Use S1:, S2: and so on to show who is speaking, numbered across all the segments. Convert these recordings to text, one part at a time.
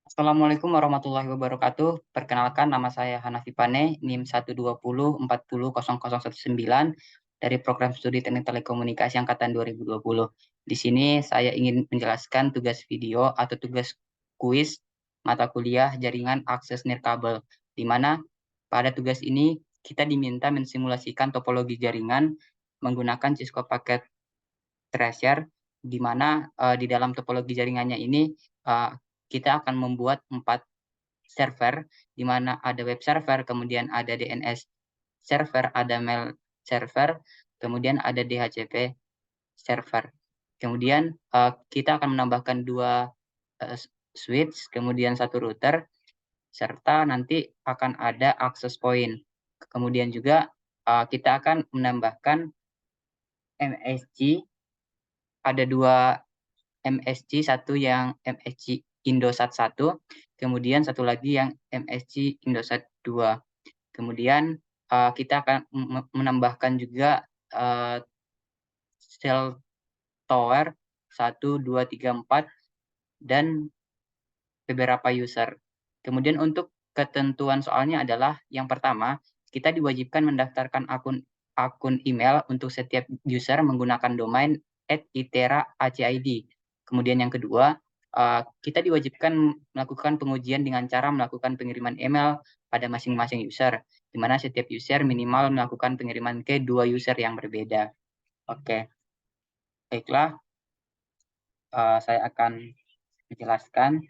S1: Assalamualaikum warahmatullahi wabarakatuh. Perkenalkan, nama saya Hanafi Pane, NIM 120400019 dari Program Studi Teknik Telekomunikasi Angkatan 2020. Di sini saya ingin menjelaskan tugas video atau tugas kuis mata kuliah jaringan akses nirkabel, di mana pada tugas ini kita diminta mensimulasikan topologi jaringan menggunakan Cisco paket tracer, di mana di dalam topologi jaringannya ini uh, kita akan membuat 4 server, di mana ada web server, kemudian ada DNS server, ada mail server, kemudian ada DHCP server. Kemudian kita akan menambahkan 2 switch, kemudian 1 router, serta nanti akan ada access point. Kemudian juga kita akan menambahkan MSG, ada 2 MSG, satu yang MSG Indosat 1, kemudian satu lagi yang MSG Indosat 2. Kemudian kita akan menambahkan juga cell tower 1, 2, 3, 4 dan beberapa user. Kemudian untuk ketentuan soalnya adalah yang pertama, kita diwajibkan mendaftarkan akun email untuk setiap user menggunakan domain @itera.acid. Kemudian yang kedua, kita diwajibkan melakukan pengujian dengan cara melakukan pengiriman email pada masing-masing user, di mana setiap user minimal melakukan pengiriman ke 2 user yang berbeda. Oke, baiklah, saya akan menjelaskan.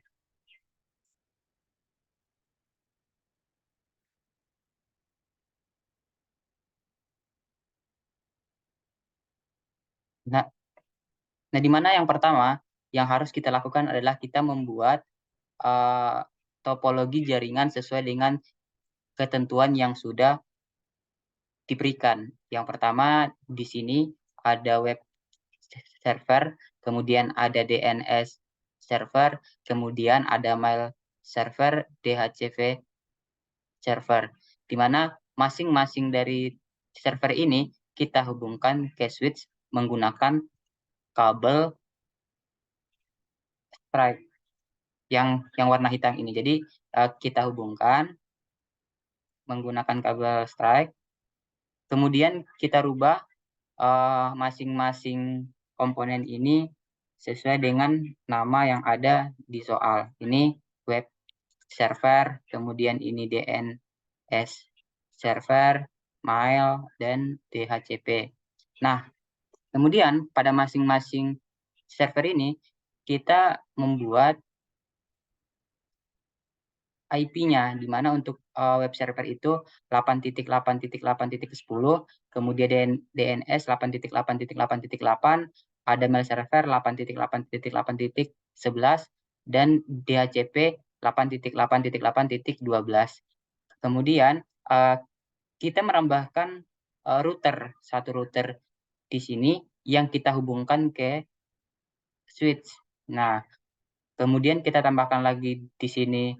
S1: Nah, di mana yang pertama yang harus kita lakukan adalah kita membuat topologi jaringan sesuai dengan ketentuan yang sudah diberikan. Yang pertama di sini ada web server, kemudian ada DNS server, kemudian ada mail server, DHCP server, di mana masing-masing dari server ini kita hubungkan ke switch menggunakan kabel stripe yang warna hitam ini. Jadi kita hubungkan menggunakan kabel stripe, kemudian kita rubah masing-masing komponen ini sesuai dengan nama yang ada di soal. Ini web server, kemudian ini DNS server, mail, dan DHCP. Nah, kemudian pada masing-masing server ini kita membuat IP-nya, di mana untuk web server itu 8.8.8.10, kemudian DNS 8.8.8.8, ada mail server 8.8.8.11, dan DHCP 8.8.8.12. Kemudian kita menambahkan satu router di sini yang kita hubungkan ke switch. Nah, kemudian kita tambahkan lagi di sini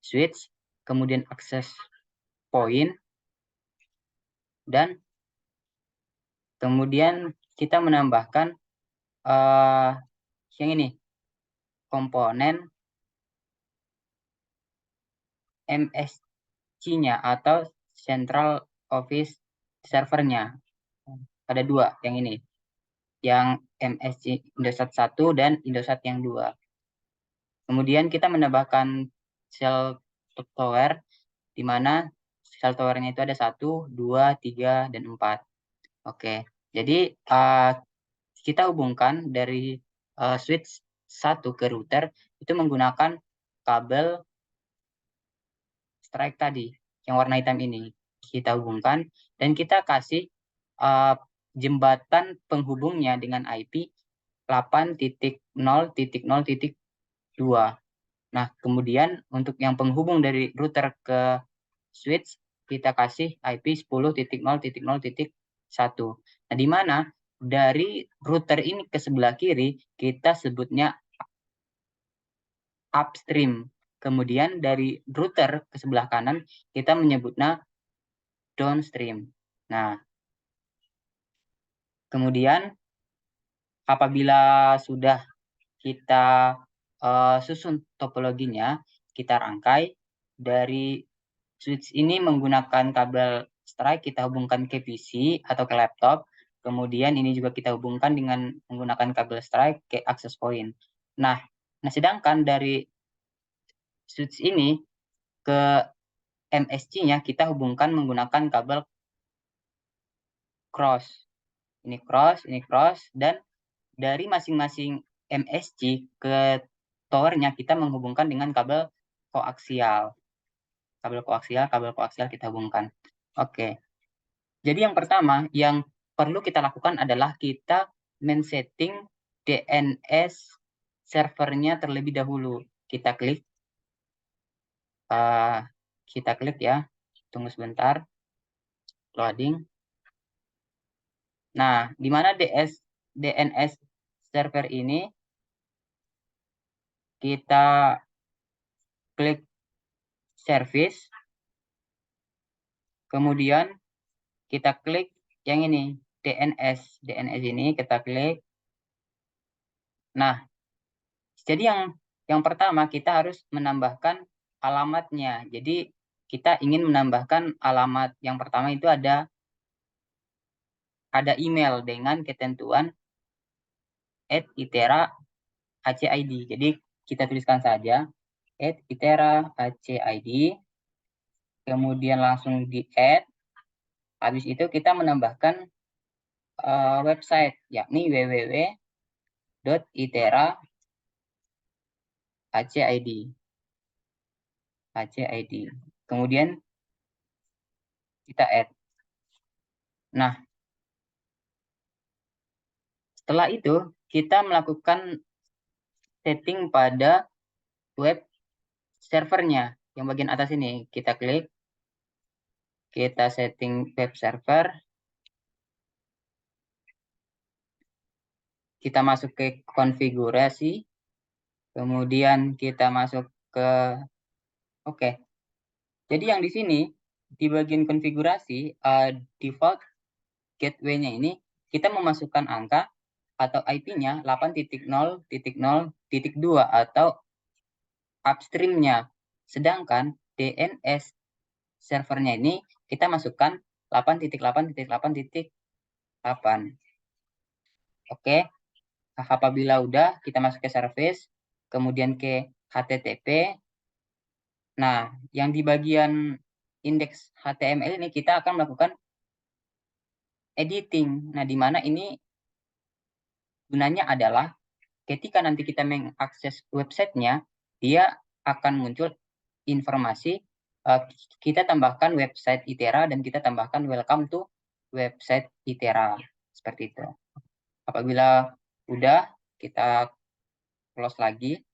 S1: switch, kemudian access point, dan kemudian kita menambahkan yang ini, komponen MSC-nya atau Central Office Server-nya. Ada 2 yang ini, yang MSC Indosat 1 dan Indosat yang 2. Kemudian kita menambahkan cell tower, di mana cell towernya itu ada 1, 2, 3, dan 4. Oke, jadi kita hubungkan dari switch 1 ke router itu menggunakan kabel strike tadi, yang warna hitam ini. Kita hubungkan dan kita kasih jembatan penghubungnya dengan IP 8.0.0.2. Nah, kemudian untuk yang penghubung dari router ke switch, kita kasih IP 10.0.0.1. Nah, di mana dari router ini ke sebelah kiri, kita sebutnya upstream. Kemudian dari router ke sebelah kanan, kita menyebutnya downstream. Nah, kemudian apabila sudah kita susun topologinya, kita rangkai dari switch ini menggunakan kabel strike, kita hubungkan ke PC atau ke laptop. Kemudian ini juga kita hubungkan dengan menggunakan kabel strike ke access point. Nah, sedangkan dari switch ini ke MSC-nya kita hubungkan menggunakan kabel cross. Ini cross, dan dari masing-masing MSC ke towernya kita menghubungkan dengan kabel koaksial. Kabel koaksial kita hubungkan. Oke. Jadi yang pertama yang perlu kita lakukan adalah kita men-setting DNS servernya terlebih dahulu. Kita klik ya. Tunggu sebentar. Loading. Nah, di mana DNS server ini kita klik service, kemudian kita klik yang ini, DNS ini kita klik. Nah, jadi yang pertama kita harus menambahkan alamatnya. Jadi kita ingin menambahkan alamat yang pertama itu ada email dengan ketentuan @itera.hcid. Jadi kita tuliskan saja @itera.hcid, kemudian langsung di add. Habis itu kita menambahkan website, yakni www.itera.hcid. Kemudian kita add. Nah, setelah itu kita melakukan setting pada web servernya. Yang bagian atas ini kita klik, kita setting web server, kita masuk ke konfigurasi, kemudian kita masuk ke oke. Jadi yang di sini di bagian konfigurasi default gateway-nya ini kita memasukkan angka atau IP-nya 8.0.0.2 atau upstream-nya. Sedangkan DNS servernya ini kita masukkan 8.8.8.8. Oke. Apabila udah, kita masuk ke service, kemudian ke HTTP. Nah, yang di bagian indeks HTML ini kita akan melakukan editing. Nah, di mana ini gunanya adalah ketika nanti kita mengakses websitenya, dia akan muncul informasi, kita tambahkan website Itera dan kita tambahkan welcome to website Itera. Seperti itu. Apabila udah, kita close lagi.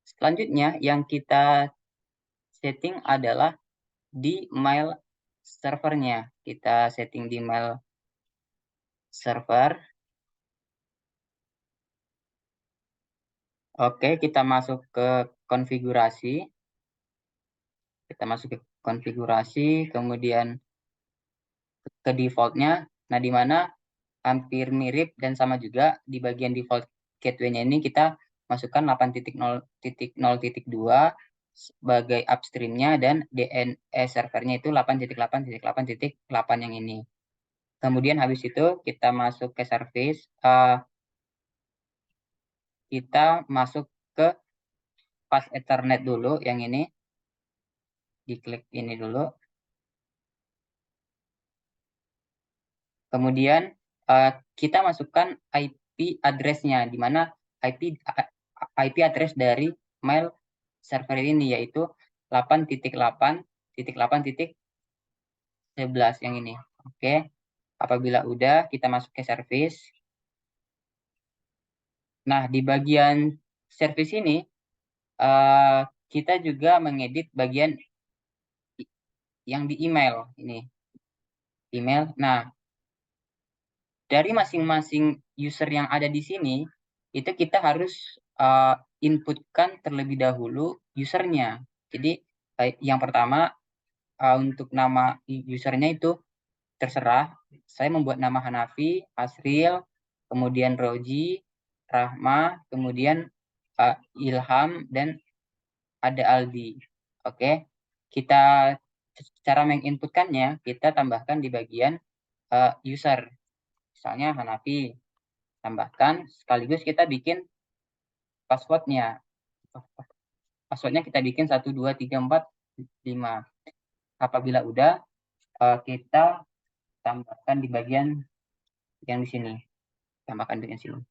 S1: Selanjutnya yang kita setting adalah di mail servernya. Kita setting di mail server. Oke, kita masuk ke konfigurasi. Kita masuk ke konfigurasi, kemudian ke defaultnya. Nah, di mana hampir mirip dan sama juga di bagian default gateway-nya ini kita masukkan 8.0.0.2 sebagai upstream-nya dan DNS servernya itu 8.8.8.8 yang ini. Kemudian habis itu kita masuk ke service, kita masuk ke pas Ethernet dulu yang ini, diklik ini dulu. Kemudian kita masukkan IP address-nya, di mana IP address dari mail server ini yaitu 8.8.8.11 yang ini. Oke. Apabila udah, kita masuk ke service. Nah, di bagian service ini kita juga mengedit bagian yang di email ini. Email. Nah, dari masing-masing user yang ada di sini, itu kita harus inputkan terlebih dahulu usernya. Jadi yang pertama untuk nama usernya itu terserah. Saya membuat nama Hanafi, Asril, kemudian Roji, Rahma, kemudian Ilham, dan ada Aldi. Oke, kita cara menginputkannya, kita tambahkan di bagian user. Misalnya Hanafi, tambahkan, sekaligus kita bikin passwordnya. Passwordnya kita bikin 1, 2, 3, 4, 5. Apabila udah, kita tambahkan di bagian yang di sini. Tambahkan di sini.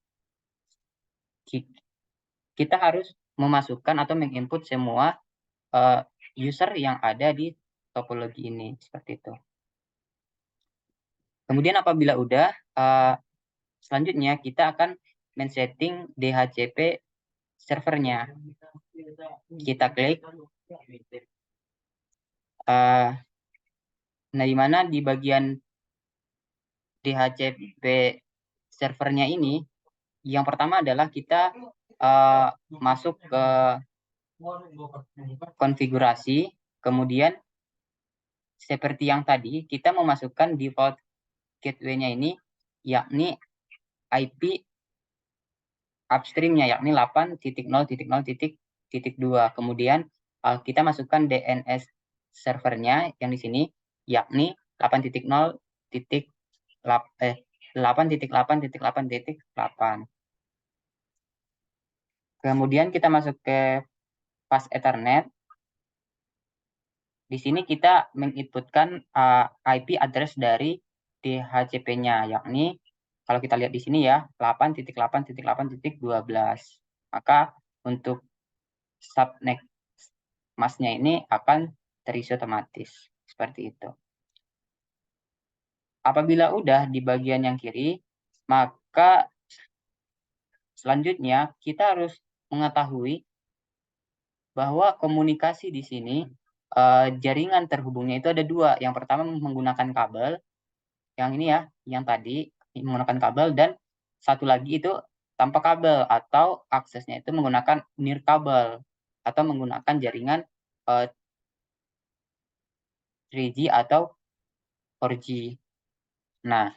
S1: Kita harus memasukkan atau menginput semua user yang ada di topologi ini, seperti itu. Kemudian apabila udah, selanjutnya kita akan men-setting DHCP servernya. Kita klik. Nah, di mana di bagian DHCP servernya ini, yang pertama adalah kita masuk ke konfigurasi, kemudian seperti yang tadi, kita memasukkan default gateway-nya ini, yakni IP upstream-nya, yakni 8.0.0.2. Kemudian kita masukkan DNS servernya yang di sini, yakni 8.8.8.8. Kemudian kita masuk ke Fast Ethernet. Di sini kita menginputkan IP address dari DHCP-nya, yakni kalau kita lihat di sini ya, 8.8.8.12. Maka untuk subnet masknya ini akan terisi otomatis. Seperti itu. Apabila udah di bagian yang kiri, maka selanjutnya kita harus mengetahui bahwa komunikasi di sini jaringan terhubungnya itu ada dua. Yang pertama menggunakan kabel, yang ini ya, yang tadi menggunakan kabel, dan satu lagi itu tanpa kabel atau aksesnya itu menggunakan nirkabel atau menggunakan jaringan 3G atau 4G. Nah,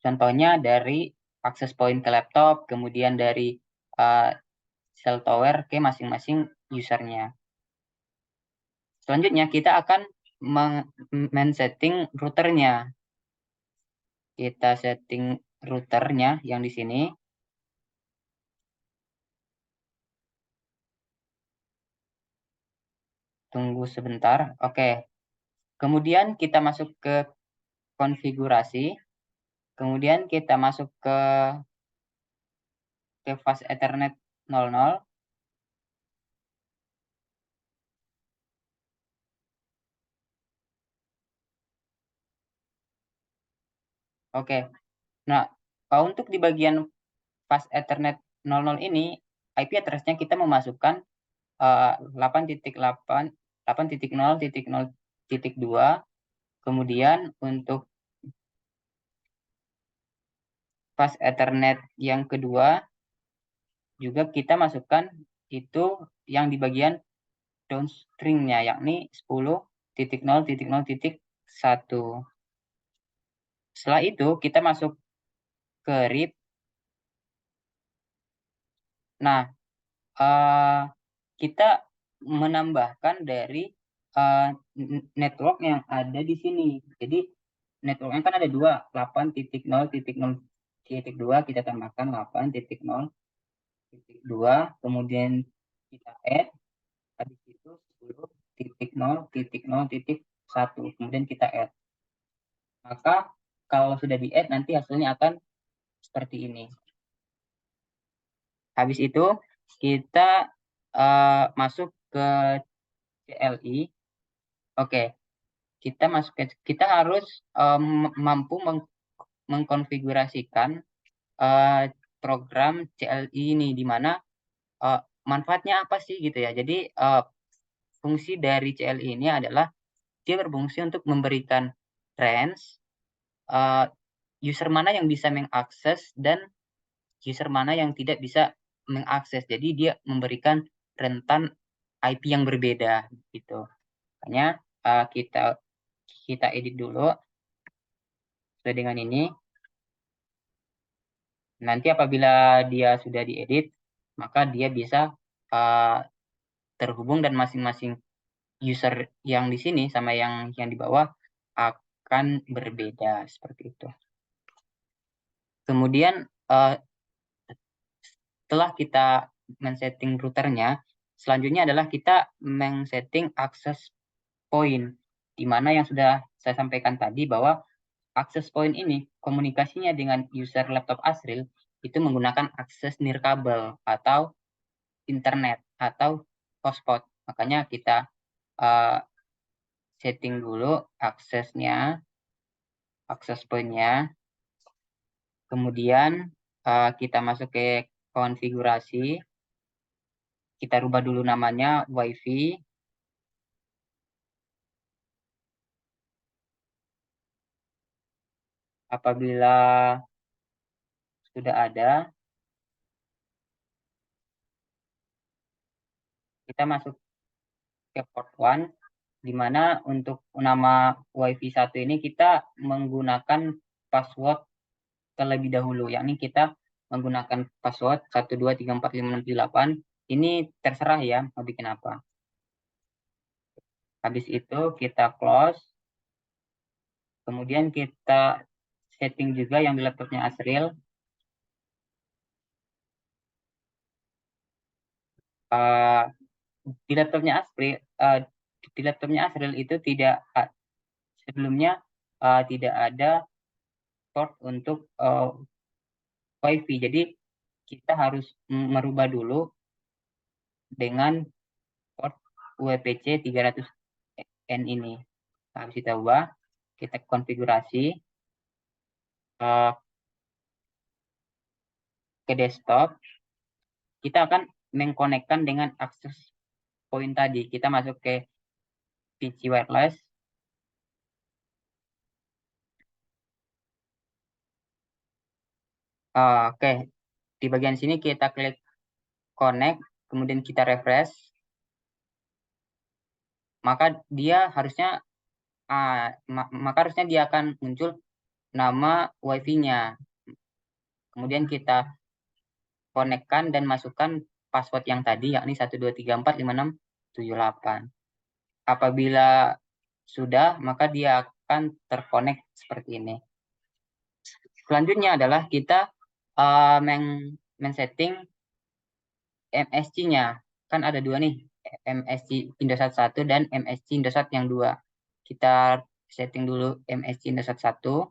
S1: contohnya dari akses point ke laptop, kemudian dari cell tower ke masing-masing usernya. Selanjutnya kita akan men-setting routernya. Kita setting routernya yang di sini. Tunggu sebentar. Oke. Kemudian kita masuk ke konfigurasi. Kemudian kita masuk ke Fast Ethernet 00. Oke. Nah, untuk di bagian Fast Ethernet 00 ini, IP address-nya kita memasukkan 8.0.0.2. Kemudian untuk Fast Ethernet yang kedua juga kita masukkan itu yang di bagian downstream-nya, yakni 10.0.0.1. Setelah itu kita masuk ke RIP. Nah, kita menambahkan dari network yang ada di sini. Jadi networknya kan ada dua, 8.0.0.2, kita tambahkan 8.0.2, kemudian kita add, habis itu 10.0.0.1, kemudian kita add. Maka kalau sudah di add, nanti hasilnya akan seperti ini. Habis itu kita masuk ke CLI. Oke, kita harus mampu mengkonfigurasikan program CLI ini, di mana manfaatnya apa sih gitu ya. Jadi fungsi dari CLI ini adalah dia berfungsi untuk memberikan range user mana yang bisa mengakses dan user mana yang tidak bisa mengakses. Jadi dia memberikan rentan IP yang berbeda gitu. Makanya kita edit dulu. sesuai dengan ini. Nanti apabila dia sudah diedit, maka dia bisa terhubung dan masing-masing user yang di sini sama yang di bawah akan berbeda seperti itu. Kemudian setelah kita men-setting routernya, selanjutnya adalah kita men-setting access point, di mana yang sudah saya sampaikan tadi bahwa access point ini komunikasinya dengan user laptop Asril itu menggunakan akses nirkabel atau internet atau hotspot. Makanya kita setting dulu aksesnya, akses pointnya. Kemudian kita masuk ke konfigurasi. Kita rubah dulu namanya WiFi. Apabila sudah ada, kita masuk ke port 1, di mana untuk nama WiFi 1 ini kita menggunakan password terlebih dahulu, yakni kita menggunakan password 1234567 ini terserah ya mau bikin apa. Habis itu kita close, kemudian kita setting juga yang di laptopnya Asril. Di laptopnya Asril itu tidak sebelumnya tidak ada port untuk WiFi. Jadi kita harus merubah dulu dengan port UPC 300N ini. Habis kita ubah, kita konfigurasi ke desktop. Kita akan mengkonekkan dengan akses point tadi. Kita masuk ke PC wireless. Oke, di bagian sini kita klik connect, kemudian kita refresh. Maka dia harusnya dia akan muncul nama WiFi-nya. Kemudian kita konekkan dan masukkan password yang tadi, yakni 1234567 Apabila sudah, maka dia akan terkonek seperti ini. Selanjutnya adalah kita men-setting MSC-nya. Kan ada dua nih, MSC Indosat 1 dan MSC Indosat yang 2. Kita setting dulu MSC Indosat 1.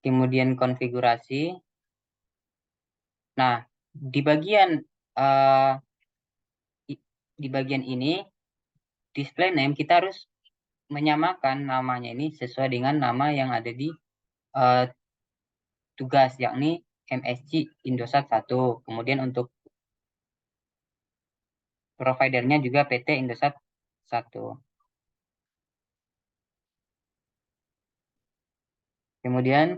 S1: Kemudian konfigurasi. Nah, di bagian ini display name kita harus menyamakan namanya ini sesuai dengan nama yang ada di tugas, yakni MSC Indosat 1. Kemudian untuk providernya juga PT Indosat 1. Kemudian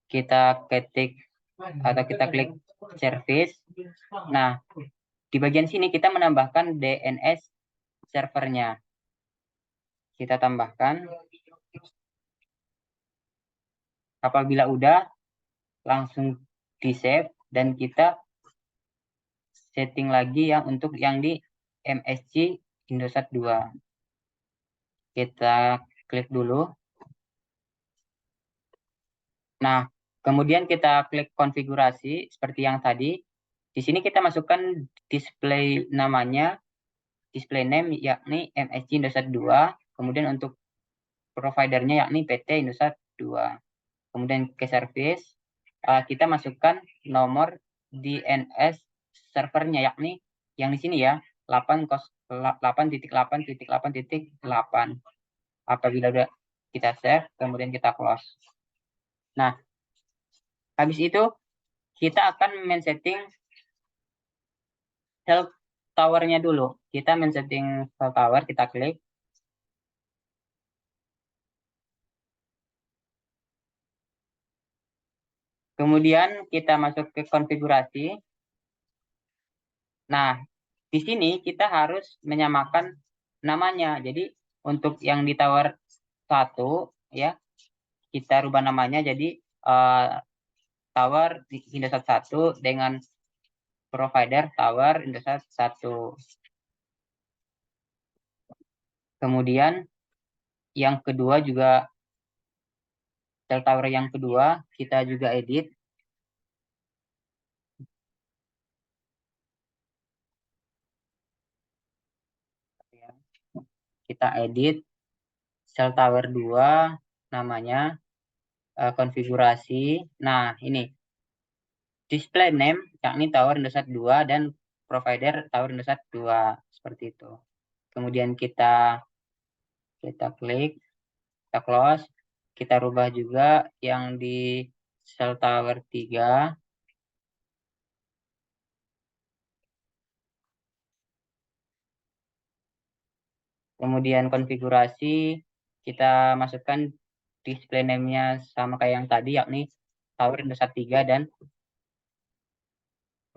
S1: kita ketik atau kita klik service. Nah, di bagian sini kita menambahkan DNS servernya. Kita tambahkan. Apabila udah, langsung di save dan kita setting lagi yang untuk yang di MSC Indosat 2. Kita klik dulu. Nah, kemudian kita klik konfigurasi seperti yang tadi. Di sini kita masukkan display namanya, display name yakni MSC Indosat 2. Kemudian untuk providernya yakni PT Indosat 2. Kemudian ke service, kita masukkan nomor DNS servernya yakni yang di sini ya, 8.8.8.8. Apabila udah kita save, kemudian kita close. Nah, habis itu kita akan men-setting cell tower-nya dulu. Kita men-setting cell tower, kita klik. Kemudian kita masuk ke konfigurasi. Nah, di sini kita harus menyamakan namanya. Jadi Untuk yang di tower 1 ya, kita rubah namanya jadi tower Indosat 1 dengan provider tower Indosat 1. Kemudian yang kedua juga cell tower yang kedua kita juga edit. Kita edit cell tower 2 namanya konfigurasi. Nah, ini display name yakni tower Indosat 2 dan provider tower Indosat 2 seperti itu. Kemudian kita klik, kita close, kita rubah juga yang di cell tower 3. Kemudian konfigurasi kita masukkan display name-nya sama kayak yang tadi yakni tower Indosat 3 dan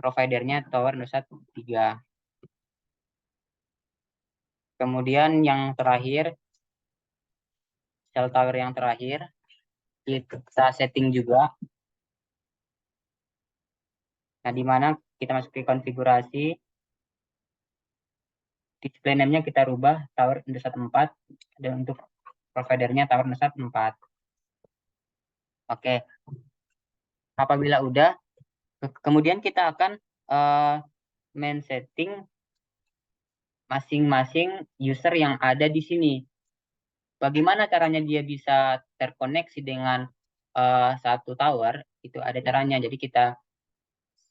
S1: providernya tower Indosat 3. Kemudian yang terakhir, cell tower yang terakhir, kita setting juga. Nah, di mana kita masuk ke konfigurasi, display name-nya kita rubah tower Indosat 4, dan untuk providernya tower Indosat 4. Oke, apabila udah, kemudian kita akan main setting masing-masing user yang ada di sini. Bagaimana caranya dia bisa terkoneksi dengan satu tower? Itu ada caranya. Jadi kita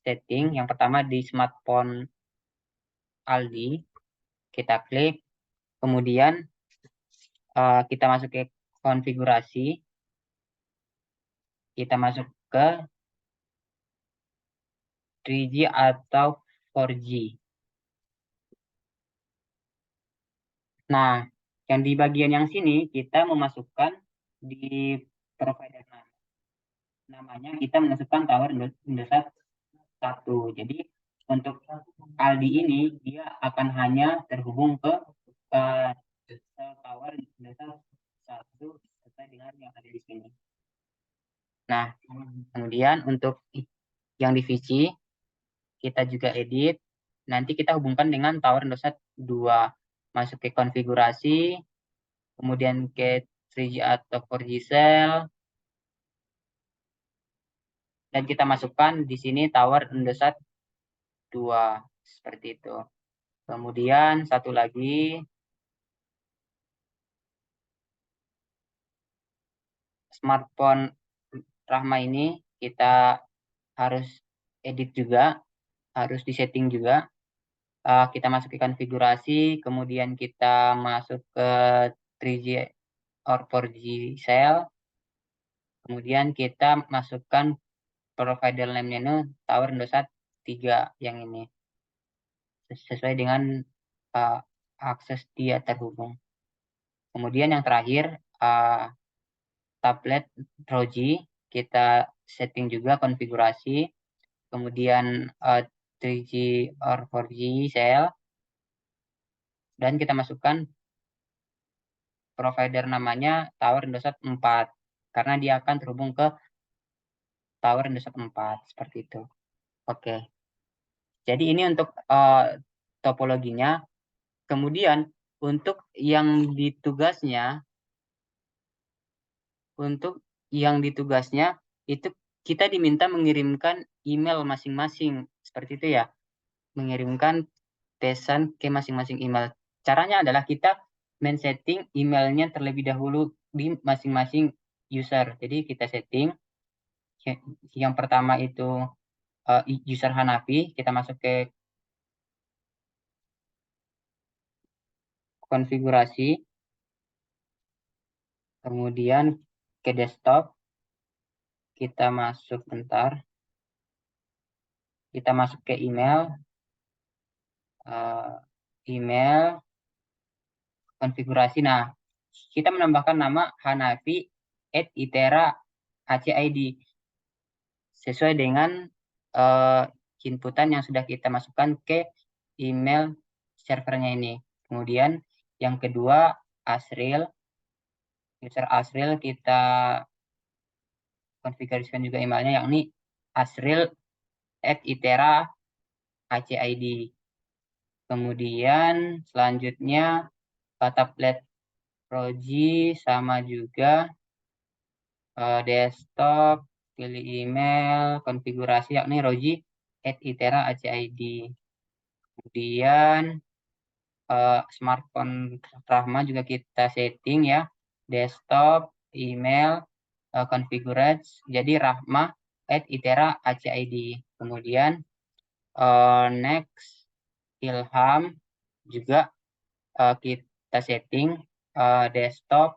S1: setting yang pertama di smartphone Aldi, kita klik, kemudian kita masuk ke konfigurasi, kita masuk ke 3G atau 4G. Nah, yang di bagian yang sini kita memasukkan di provider namanya kita memasukkan tower Indosat 1. Jadi untuk Aldi ini dia akan hanya terhubung ke uh, tower Indosat 1 sesuai dengan yang ada di sini. Nah, kemudian untuk yang di VC kita juga edit. Nanti kita hubungkan dengan tower Indosat 2. Masuk ke konfigurasi, kemudian ke 3G atau 4G cell, dan kita masukkan di sini tower Indosat 2 seperti itu. Kemudian satu lagi, smartphone Rahma ini kita harus edit juga, harus disetting juga. Kita masuk ke konfigurasi, kemudian kita masuk ke 3G or 4G cell, kemudian kita masukkan provider name-nya tower Indosat 3 yang ini sesuai dengan akses dia terhubung. Kemudian yang terakhir tablet ROG kita setting juga konfigurasi, kemudian 3G or 4G cell, dan kita masukkan provider namanya tower Indosat 4 karena dia akan terhubung ke tower Indosat 4 seperti itu. Oke. Jadi ini untuk topologinya. Kemudian untuk yang ditugasnya itu kita diminta mengirimkan email masing-masing seperti itu ya, mengirimkan pesan ke masing-masing email. Caranya adalah kita men-setting emailnya terlebih dahulu di masing-masing user. Jadi kita setting yang pertama itu user Hanafi, kita masuk ke konfigurasi, kemudian ke desktop, kita masuk kita masuk ke email, email, konfigurasi. Nah, kita menambahkan nama Hanafi@itera.hcid sesuai dengan inputan yang sudah kita masukkan ke email servernya ini. Kemudian yang kedua Asril. User Asril kita konfigurasikan juga emailnya, yakni asril@itera.acid. Kemudian selanjutnya tablet Roji sama juga desktop, pilih email, konfigurasi yakni roji@itera.acid. Kemudian smartphone Rahma juga kita setting ya, desktop, email, konfigurasi jadi rahma@itera.acid. Kemudian next Ilham juga kita setting desktop,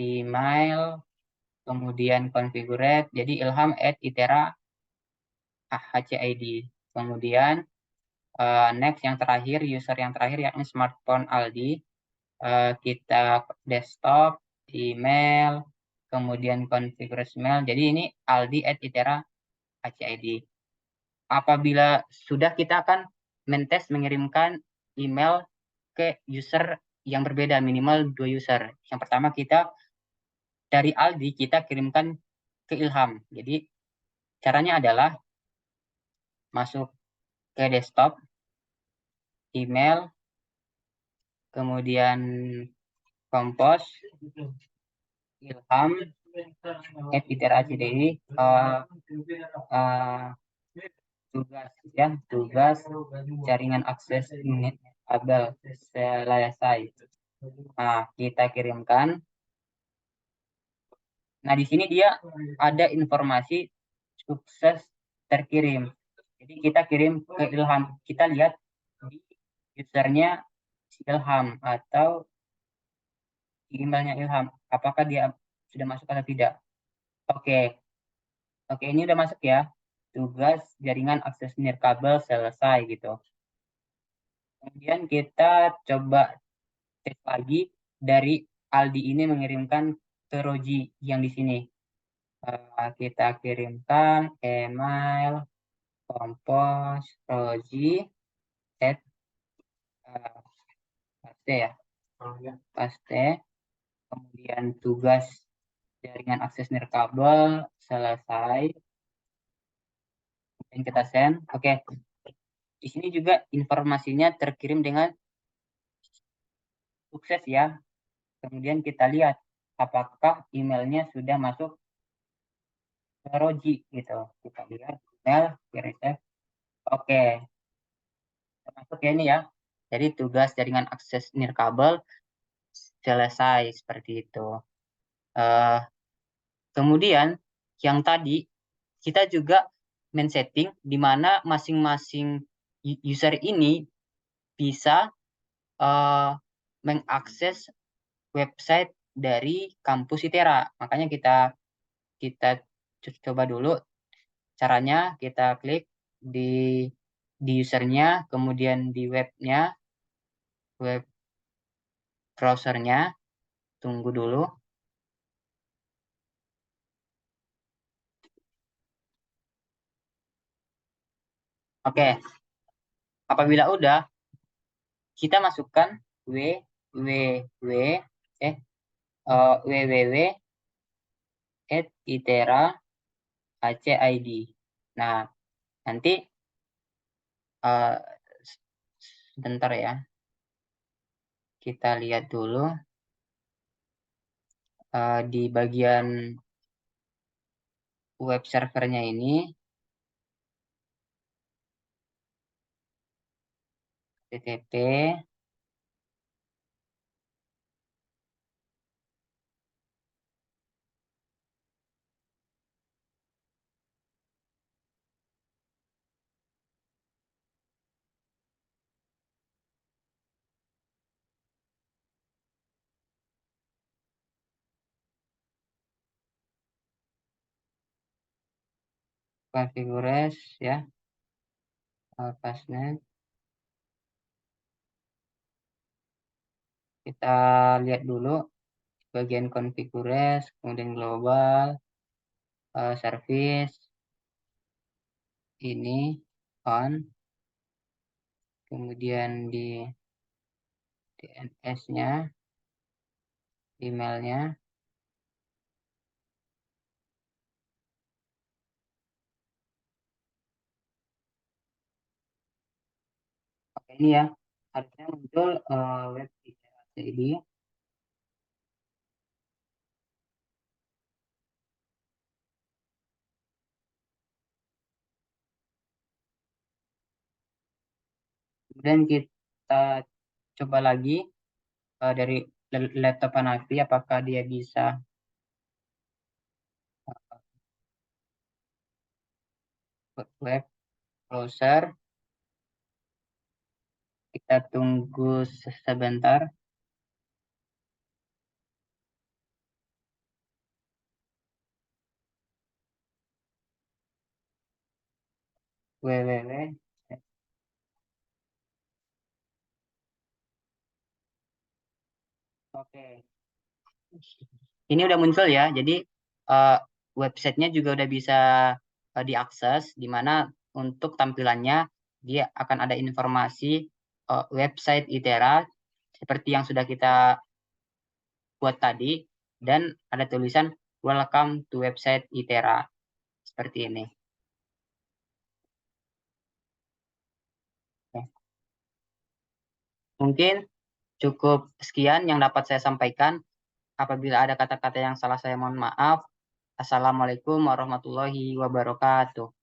S1: email, kemudian configure jadi ilham@itera.acid. Kemudian next yang terakhir, user yang terakhir yakni smartphone Aldi, kita desktop, email, kemudian konfigurasi email. Jadi ini aldi@itera.acid. Apabila sudah, kita akan mentes mengirimkan email ke user yang berbeda, minimal 2 user. Yang pertama, kita dari Aldi kita kirimkan ke Ilham. Jadi caranya adalah masuk ke desktop, email, kemudian kompos, Ilham, @itera.acid, tugas ya, tugas jaringan akses unit kabel selesai. Nah, kita kirimkan. Nah, di sini dia ada informasi sukses terkirim. Jadi kita kirim ke Ilham. Kita lihat di usernya Ilham atau di emailnya Ilham. Apakah dia sudah masuk atau tidak? Oke. Oke, ini udah masuk ya. Tugas jaringan akses nirkabel selesai gitu. Kemudian kita coba tes lagi dari Aldi ini mengirimkan ke Roji yang di sini. Kita kirimkan email kompos roji at paste ya, paste. Kemudian tugas jaringan akses nirkabel selesai. Kemudian kita send. Oke. Di sini juga informasinya terkirim dengan sukses ya. Kemudian kita lihat apakah emailnya sudah masuk ke Roji gitu. Kita lihat email kirim. Oke, masuk ya ini ya. Jadi tugas jaringan akses nirkabel selesai seperti itu. Uh, Kemudian yang tadi kita juga men-setting di mana masing-masing user ini bisa uh, mengakses website dari kampus ITERA. Makanya kita kita coba dulu caranya. Kita klik di usernya, kemudian di webnya, web browsernya. Tunggu dulu. Oke, apabila udah, kita masukkan www eh www.itera.acid. Nah, nanti uh, sebentar ya. Kita lihat dulu di bagian web servernya ini. http configures ya, fastnet. Kita lihat dulu bagian configures, kemudian global, service ini on, kemudian di DNS-nya emailnya. Oke, ini ya, harusnya muncul web ITERA.id. Kemudian kita coba lagi dari laptop Hanafi, apakah dia bisa web browser. Kita tunggu sebentar. www. Oke, ini udah muncul ya. Jadi eh, websitenya juga udah bisa diakses, di mana untuk tampilannya dia akan ada informasi website ITERA seperti yang sudah kita buat tadi, dan ada tulisan Welcome to website ITERA seperti ini. Oke. Mungkin cukup sekian yang dapat saya sampaikan. Apabila ada kata-kata yang salah, saya mohon maaf. Assalamualaikum warahmatullahi wabarakatuh.